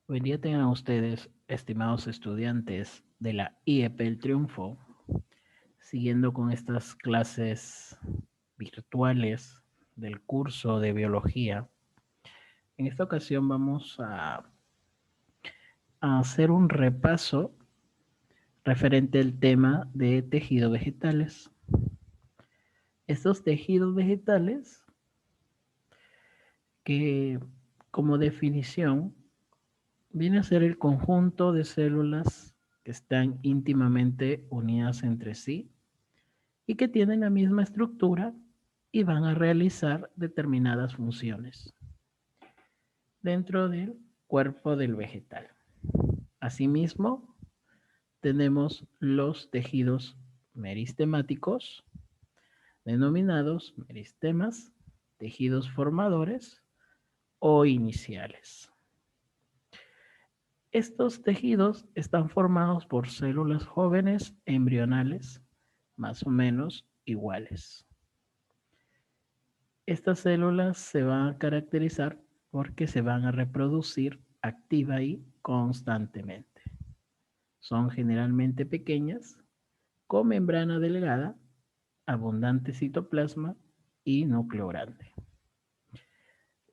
Buen día tengan ustedes, estimados estudiantes de la IEP El Triunfo, siguiendo con estas clases virtuales del curso de biología. En esta ocasión vamos a hacer un repaso referente al tema de tejidos vegetales. Estos tejidos vegetales que como definición viene a ser el conjunto de células que están íntimamente unidas entre sí y que tienen la misma estructura y van a realizar determinadas funciones dentro del cuerpo del vegetal. Asimismo, tenemos los tejidos meristemáticos, denominados meristemas, tejidos formadores o iniciales. Estos tejidos están formados por células jóvenes embrionales más o menos iguales. Estas células se van a caracterizar porque se van a reproducir activa y constantemente. Son generalmente pequeñas, con membrana delgada, abundante citoplasma y núcleo grande.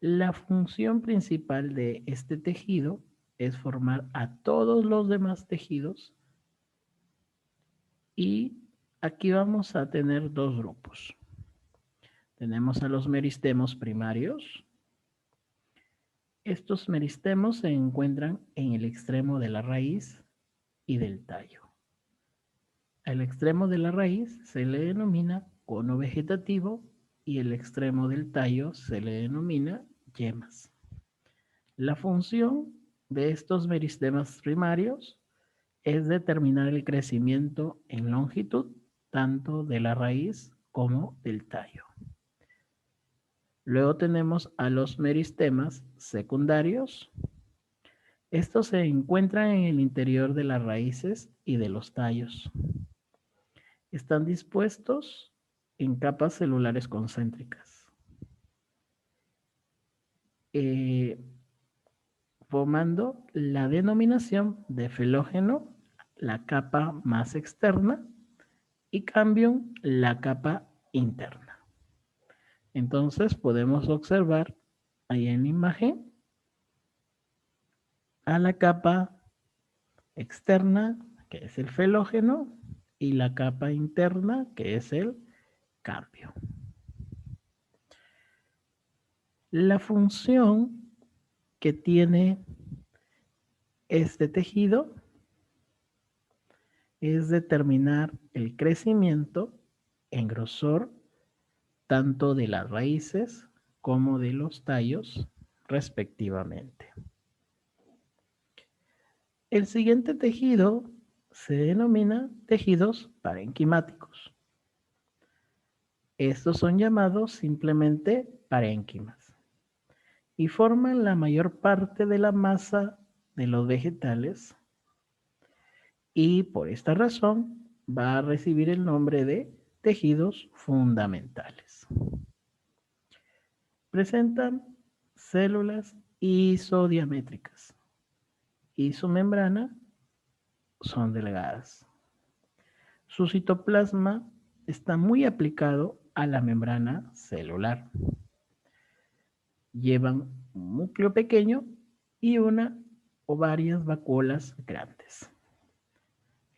La función principal de este tejido es formar a todos los demás tejidos y aquí vamos a tener dos grupos. Tenemos a los meristemos primarios. Estos meristemos se encuentran en el extremo de la raíz y del tallo. Al extremo de la raíz se le denomina cono vegetativo y el extremo del tallo se le denomina yemas. La función de estos meristemas primarios es determinar el crecimiento en longitud tanto de la raíz como del tallo. Luego tenemos a los meristemas secundarios. Estos se encuentran en el interior de las raíces y de los tallos. Están dispuestos en capas celulares concéntricas, eh, formando la denominación de felógeno, la capa más externa, y cambium, la capa interna. Entonces podemos observar ahí en la imagen a la capa externa, que es el felógeno, y la capa interna, que es el cambio. La función que tiene este tejido es determinar el crecimiento en grosor tanto de las raíces como de los tallos respectivamente. El siguiente tejido se denomina tejidos parenquimáticos. Estos son llamados simplemente parénquimas y forman la mayor parte de la masa de los vegetales y por esta razón va a recibir el nombre de tejidos fundamentales. Presentan células isodiamétricas y su membrana son delgadas. Su citoplasma está muy aplicado a la membrana celular. Llevan un núcleo pequeño y una o varias vacuolas grandes.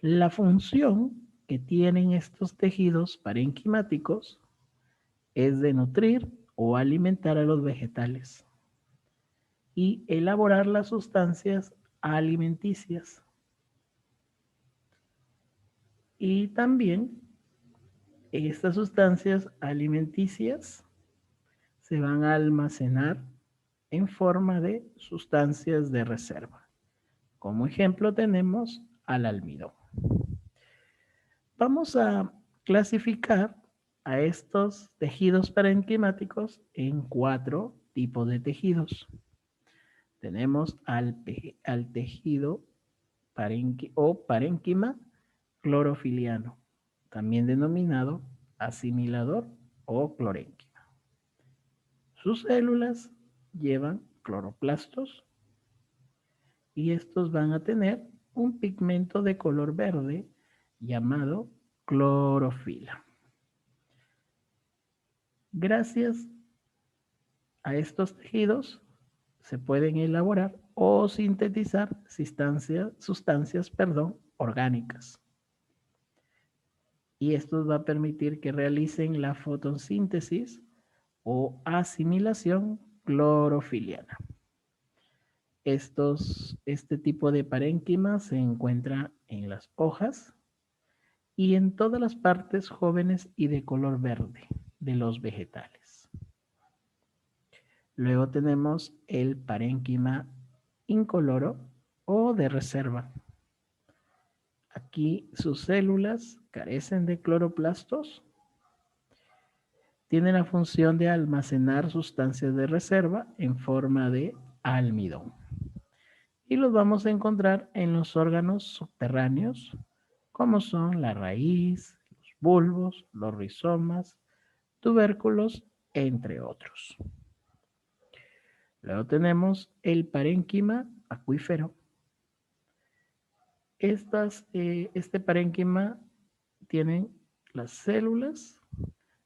La función que tienen estos tejidos parenquimáticos es de nutrir o alimentar a los vegetales y elaborar las sustancias alimenticias. Y también estas sustancias alimenticias se van a almacenar en forma de sustancias de reserva. Como ejemplo tenemos al almidón. Vamos a clasificar a estos tejidos parenquimáticos en cuatro tipos de tejidos. Tenemos al tejido o parénquima clorofiliano, también denominado asimilador o clorénquima. Sus células llevan cloroplastos y estos van a tener un pigmento de color verde llamado clorofila. Gracias a estos tejidos se pueden elaborar o sintetizar sustancias orgánicas. Y esto va a permitir que realicen la fotosíntesis o asimilación clorofiliana. Este tipo de parénquima se encuentra en las hojas y en todas las partes jóvenes y de color verde de los vegetales. Luego tenemos el parénquima incoloro o de reserva. Aquí sus células carecen de cloroplastos, tienen la función de almacenar sustancias de reserva en forma de almidón. Y los vamos a encontrar en los órganos subterráneos, como son la raíz, los bulbos, los rizomas, tubérculos, entre otros. Luego tenemos el parénquima acuífero. Este parénquima tiene las células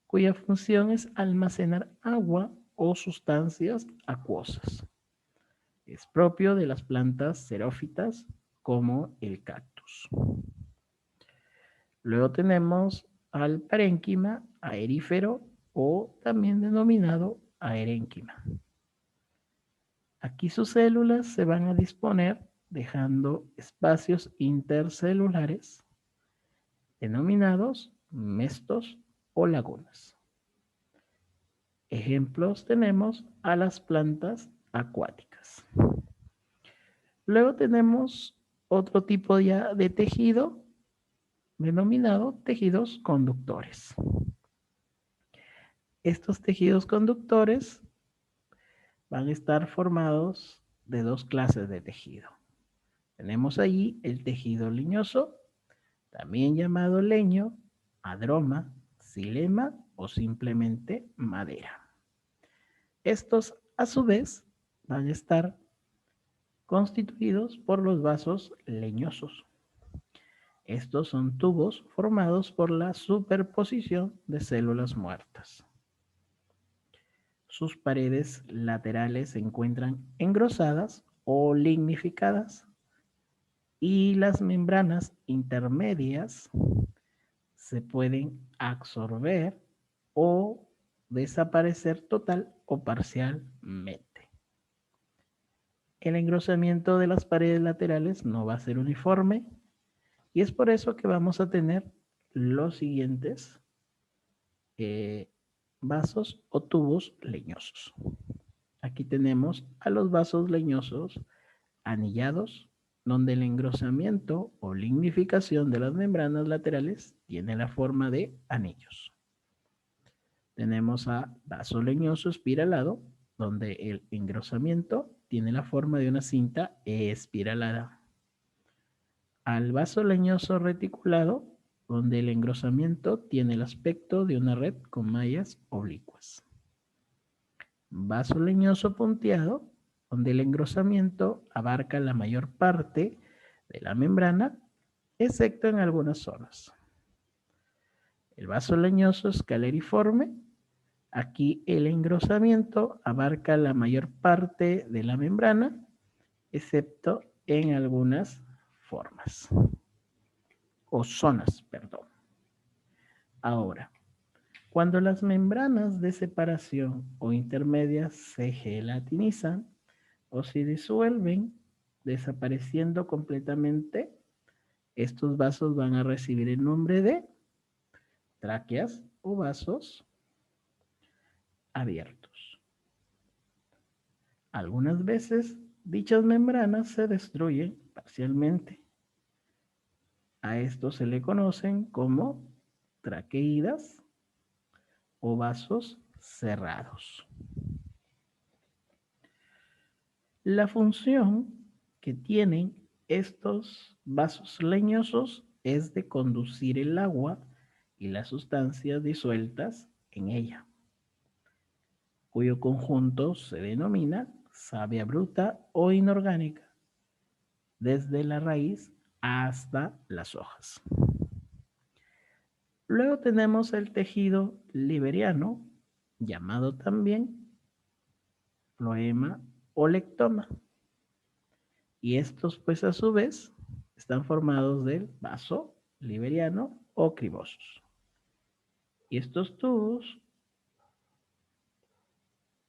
cuya función es almacenar agua o sustancias acuosas. Es propio de las plantas xerófitas como el cactus. Luego tenemos al parénquima aerífero o también denominado aerénquima. Aquí sus células se van a disponer dejando espacios intercelulares denominados mestos o lagunas. Ejemplos tenemos a las plantas acuáticas. Luego tenemos otro tipo ya de tejido denominado tejidos conductores. Estos tejidos conductores van a estar formados de dos clases de tejido. Tenemos allí el tejido leñoso, también llamado leño, adroma, xilema o simplemente madera. Estos, a su vez, van a estar constituidos por los vasos leñosos. Estos son tubos formados por la superposición de células muertas. Sus paredes laterales se encuentran engrosadas o lignificadas y las membranas intermedias se pueden absorber o desaparecer total o parcialmente. El engrosamiento de las paredes laterales no va a ser uniforme y es por eso que vamos a tener los siguientes vasos o tubos leñosos. Aquí tenemos a los vasos leñosos anillados, donde el engrosamiento o lignificación de las membranas laterales tiene la forma de anillos. Tenemos a vaso leñoso espiralado, donde el engrosamiento tiene la forma de una cinta espiralada. Al vaso leñoso reticulado, donde el engrosamiento tiene el aspecto de una red con mallas oblicuas. Vaso leñoso punteado, donde el engrosamiento abarca la mayor parte de la membrana, excepto en algunas zonas. El vaso leñoso escaleriforme, aquí el engrosamiento abarca la mayor parte de la membrana, excepto en algunas formas, o zonas, perdón. Ahora, cuando las membranas de separación o intermedias se gelatinizan o se disuelven, desapareciendo completamente, estos vasos van a recibir el nombre de tráqueas o vasos abiertos. Algunas veces dichas membranas se destruyen parcialmente. A esto se le conocen como traqueidas o vasos cerrados. La función que tienen estos vasos leñosos es de conducir el agua y las sustancias disueltas en ella, cuyo conjunto se denomina savia bruta o inorgánica, desde la raíz hasta las hojas. Luego tenemos el tejido liberiano, llamado también floema o lectoma. Y estos, pues a su vez, están formados del vaso liberiano o cribosos. Y estos tubos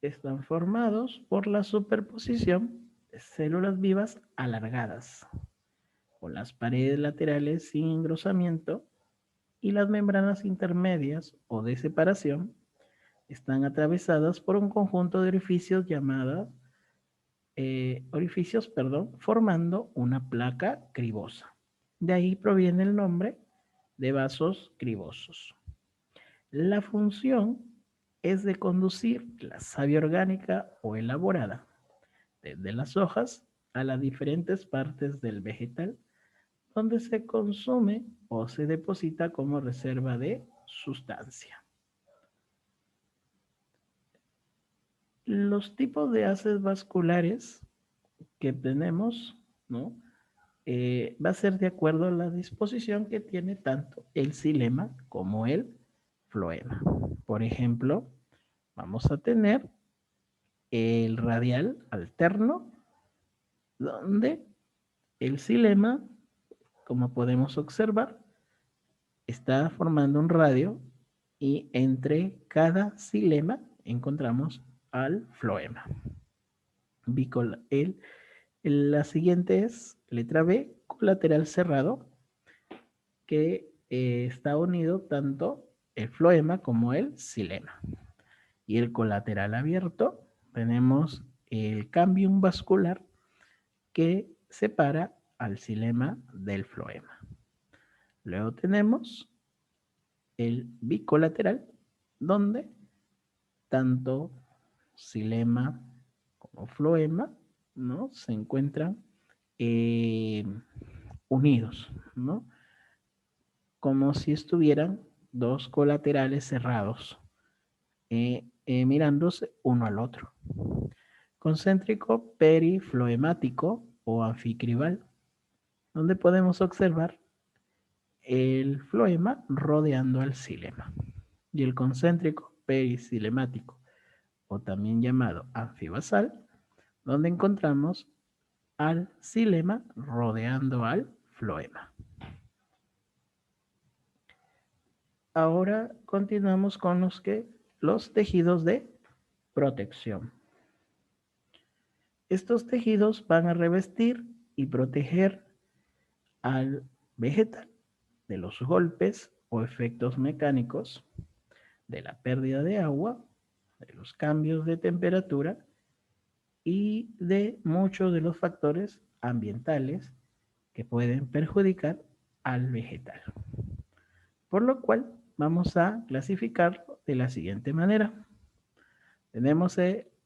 están formados por la superposición de células vivas alargadas, con las paredes laterales sin engrosamiento y las membranas intermedias o de separación están atravesadas por un conjunto de orificios formando una placa cribosa. De ahí proviene el nombre de vasos cribosos. La función es de conducir la savia orgánica o elaborada desde las hojas a las diferentes partes del vegetal donde se consume o se deposita como reserva de sustancia. Los tipos de haces vasculares que tenemos, ¿no? Va a ser de acuerdo a la disposición que tiene tanto el xilema como el floema. Por ejemplo, vamos a tener el radial alterno, donde el xilema, como podemos observar, está formando un radio y entre cada xilema encontramos al floema. La siguiente es letra B, colateral cerrado, que está unido tanto el floema como el xilema. Y el colateral abierto, tenemos el cambium vascular que separa al xilema del floema. Luego tenemos el bicolateral, donde tanto xilema como floema, ¿no?, se encuentran unidos, ¿no?, como si estuvieran dos colaterales cerrados, mirándose uno al otro. Concéntrico perifloemático o anficribal, donde podemos observar el floema rodeando al xilema. Y el concéntrico pericilemático, o también llamado anfibasal, donde encontramos al xilema rodeando al floema. Ahora continuamos con los tejidos de protección. Estos tejidos van a revestir y proteger al vegetal de los golpes o efectos mecánicos, de la pérdida de agua, de los cambios de temperatura y de muchos de los factores ambientales que pueden perjudicar al vegetal. Por lo cual vamos a clasificarlo de la siguiente manera. Tenemos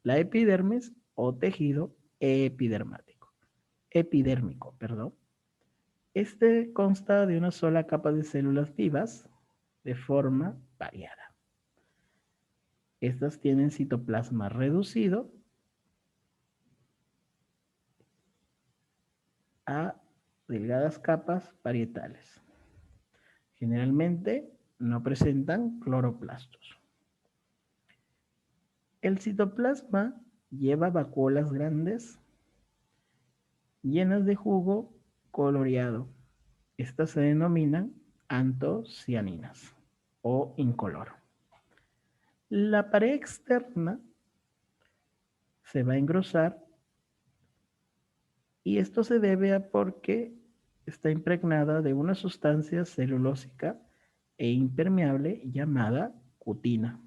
la epidermis o tejido epidérmico. Este consta de una sola capa de células vivas de forma variada. Estas tienen citoplasma reducido a delgadas capas parietales. Generalmente no presentan cloroplastos. El citoplasma lleva vacuolas grandes llenas de jugo coloreado. Estas se denominan antocianinas o incoloro. La pared externa se va a engrosar y esto se debe a porque está impregnada de una sustancia celulósica e impermeable llamada cutina.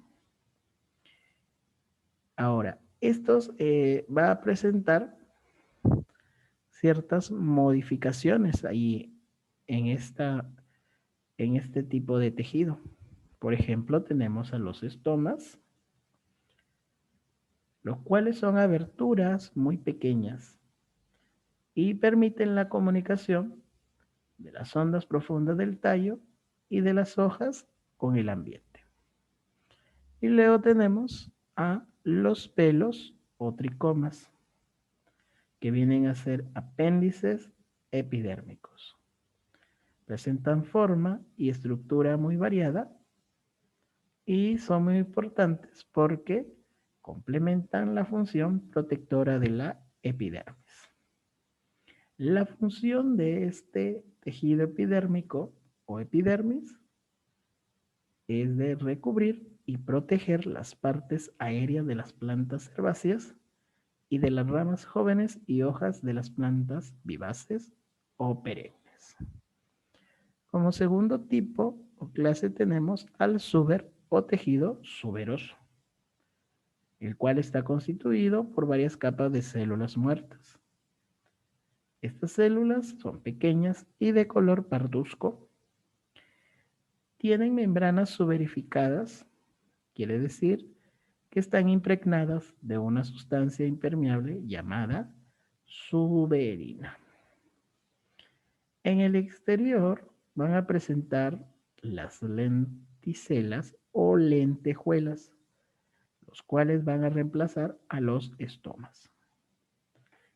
Ahora, estos va a presentar ciertas modificaciones ahí en este tipo de tejido. Por ejemplo, tenemos a los estomas, los cuales son aberturas muy pequeñas y permiten la comunicación de las ondas profundas del tallo y de las hojas con el ambiente. Y luego tenemos a los pelos o tricomas, que vienen a ser apéndices epidérmicos. Presentan forma y estructura muy variada y son muy importantes porque complementan la función protectora de la epidermis. La función de este tejido epidérmico o epidermis es de recubrir y proteger las partes aéreas de las plantas herbáceas y de las ramas jóvenes y hojas de las plantas vivaces o perennes. Como segundo tipo o clase tenemos al suber o tejido suberoso, el cual está constituido por varias capas de células muertas. Estas células son pequeñas y de color parduzco. Tienen membranas suberificadas, quiere decir que están impregnadas de una sustancia impermeable llamada suberina. En el exterior van a presentar las lenticelas o lentejuelas, los cuales van a reemplazar a los estomas.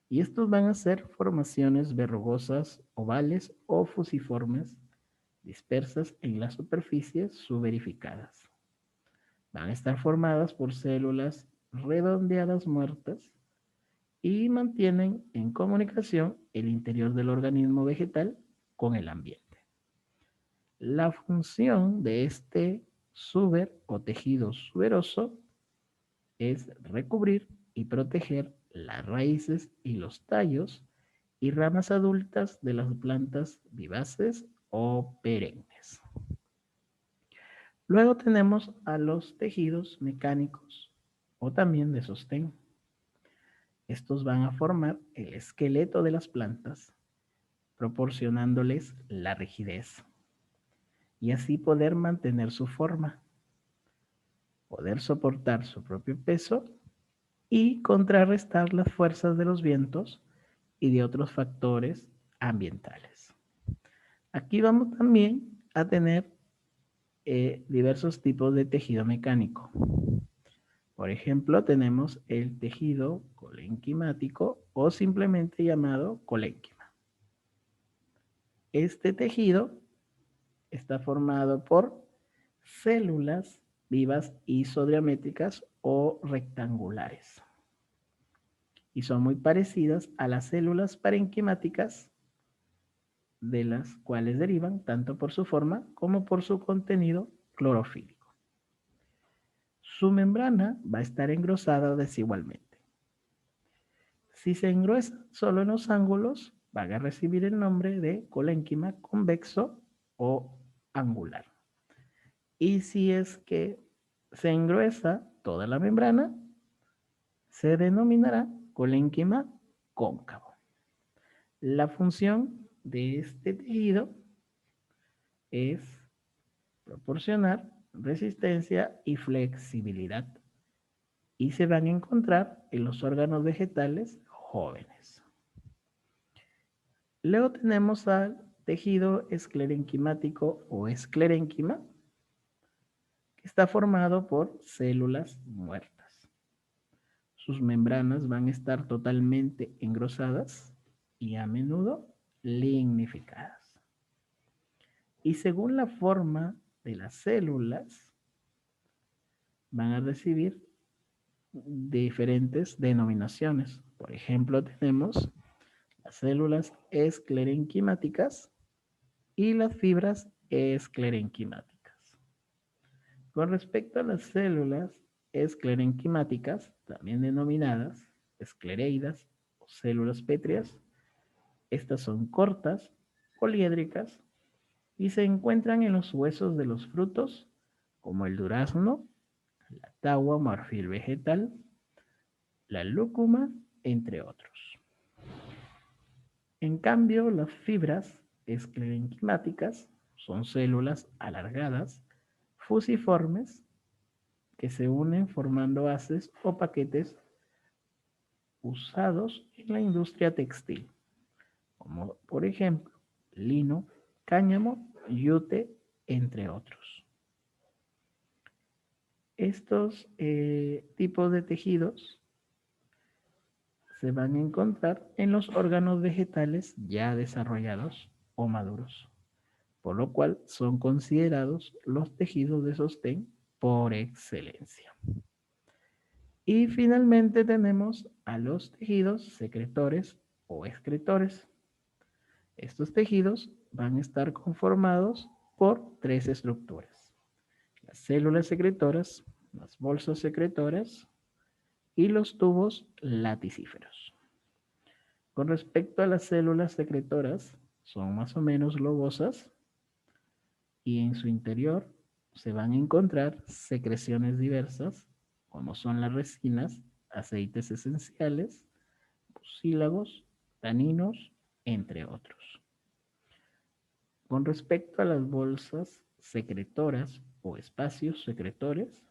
Y estos van a ser formaciones verrugosas, ovales o fusiformes, dispersas en las superficies suberificadas. Van a estar formadas por células redondeadas muertas y mantienen en comunicación el interior del organismo vegetal con el ambiente. La función de este suber o tejido suberoso es recubrir y proteger las raíces y los tallos y ramas adultas de las plantas vivaces o perennes. Luego tenemos a los tejidos mecánicos o también de sostén. Estos van a formar el esqueleto de las plantas, proporcionándoles la rigidez y así poder mantener su forma, poder soportar su propio peso y contrarrestar las fuerzas de los vientos y de otros factores ambientales. Aquí vamos también a tener diversos tipos de tejido mecánico. Por ejemplo, tenemos el tejido colenquimático o simplemente llamado colénquima. Este tejido está formado por células vivas isodiamétricas o rectangulares y son muy parecidas a las células parenquimáticas, de las cuales derivan tanto por su forma como por su contenido clorofílico. Su membrana va a estar engrosada desigualmente. Si se engruesa solo en los ángulos, van a recibir el nombre de colénquima convexo o angular. Y si es que se engruesa toda la membrana, se denominará colénquima cóncavo. La función de este tejido es proporcionar resistencia y flexibilidad y se van a encontrar en los órganos vegetales jóvenes. Luego tenemos al tejido esclerenquimático o esclerénquima, que está formado por células muertas. Sus membranas van a estar totalmente engrosadas y a menudo lignificadas. Y según la forma de las células, van a recibir diferentes denominaciones. Por ejemplo, tenemos las células esclerenquimáticas y las fibras esclerenquimáticas. Con respecto a las células esclerenquimáticas, también denominadas esclereidas o células pétreas, estas son cortas, poliédricas y se encuentran en los huesos de los frutos como el durazno, la tagua o marfil vegetal, la lúcuma, entre otros. En cambio, las fibras esclerenquimáticas son células alargadas, fusiformes, que se unen formando haces o paquetes usados en la industria textil, como por ejemplo lino, cáñamo, yute, entre otros. Estos tipos de tejidos se van a encontrar en los órganos vegetales ya desarrollados o maduros, por lo cual son considerados los tejidos de sostén por excelencia. Y finalmente tenemos a los tejidos secretores o excretores. Estos tejidos van a estar conformados por tres estructuras: las células secretoras, las bolsas secretoras y los tubos laticíferos. Con respecto a las células secretoras, son más o menos globosas y en su interior se van a encontrar secreciones diversas, como son las resinas, aceites esenciales, mucílagos, taninos, entre otros. Con respecto a las bolsas secretoras o espacios secretores,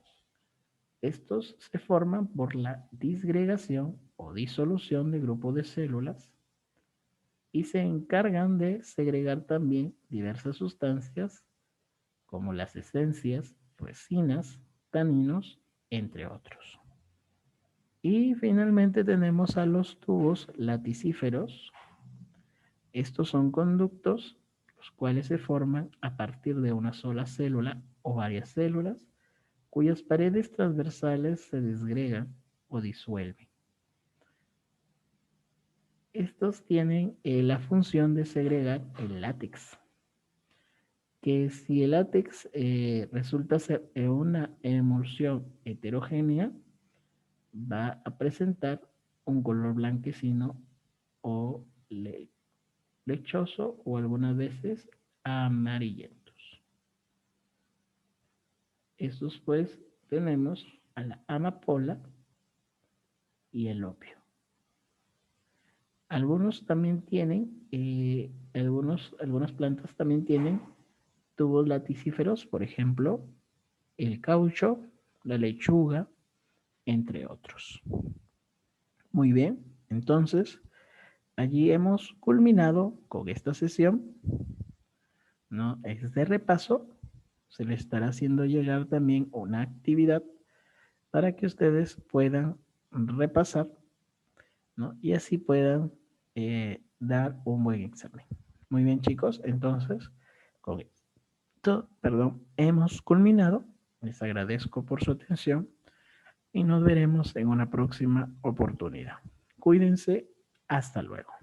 estos se forman por la disgregación o disolución de grupos de células y se encargan de segregar también diversas sustancias como las esencias, resinas, taninos, entre otros. Y finalmente tenemos a los tubos laticíferos. Estos son conductos los cuales se forman a partir de una sola célula o varias células cuyas paredes transversales se disgregan o disuelven. Estos tienen la función de segregar el látex, que si el látex resulta ser una emulsión heterogénea, va a presentar un color blanquecino o lechoso o algunas veces amarillentos. Estos pues tenemos a la amapola y el opio. Algunos también tienen, algunas plantas también tienen tubos laticíferos, por ejemplo, el caucho, la lechuga, entre otros. Muy bien, entonces allí hemos culminado con esta sesión, ¿no? Este repaso se le estará haciendo llegar también una actividad para que ustedes puedan repasar, ¿no? Y así puedan dar un buen examen. Muy bien, chicos, entonces con esto, hemos culminado. Les agradezco por su atención y nos veremos en una próxima oportunidad. Cuídense, hasta luego.